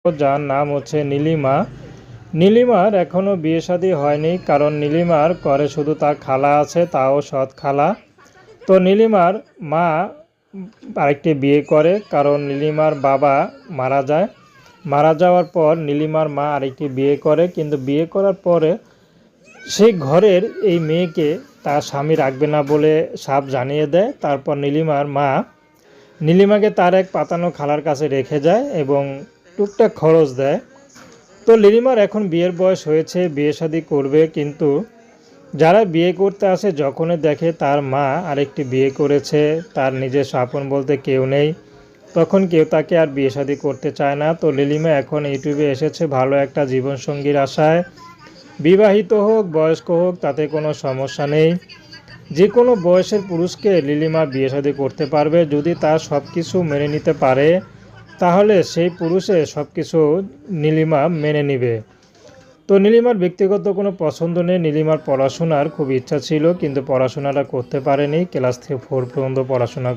যার নাম হচ্ছে নীলিমা। নীলিমার এখনও বিয়ে শাদী হয়নি, কারণ নীলিমার ঘরে শুধু তার খালা আছে, তাও সৎ খালা। তো নীলিমার মা আরেকটি বিয়ে করে, কারণ নীলিমার বাবা মারা যায়। মারা যাওয়ার পর নীলিমার মা আরেকটি বিয়ে করে, কিন্তু বিয়ে করার পরে সেই ঘরের এই মেয়েকে তার স্বামী রাখবে না বলে সাপ জানিয়ে দেয়। তারপর নীলিমার মা নীলিমাকে তার এক পাতানো খালার কাছে রেখে যায় এবং টুকটাক খরচ দেয়। তো নীলিমার এখন বিয়ের বয়স হয়েছে, বিয়ে শাদী করবে, কিন্তু যারা বিয়ে করতে আসে যখনই দেখে তার মা আরেকটি বিয়ে করেছে, তার নিজস্ব আপন বলতে কেউ নেই, তখন কেউ তাকে আর বিয়ে শাদী করতে চায় না। তো নীলিমা এখন ইউটিউবে এসেছে ভালো একটা জীবনসঙ্গীর আশায়। বিবাহিত হোক বয়স্ক হোক তাতে কোনো সমস্যা নেই, যে কোনো বয়সের পুরুষকে নীলিমা বিয়ে শাদী করতে পারবে, যদি তার সব কিছু মেনে নিতে পারে তাহলে সেই পুরুষের সব কিছু নীলিমা মেনে নেবে। তো নীলিমার ব্যক্তিগত কোনো পছন্দ নেই। নীলিমার পড়াশোনার খুব ইচ্ছা ছিল, কিন্তু পড়াশোনাটা করতে পারেনি, ক্লাস 4 পর্যন্ত পড়াশোনা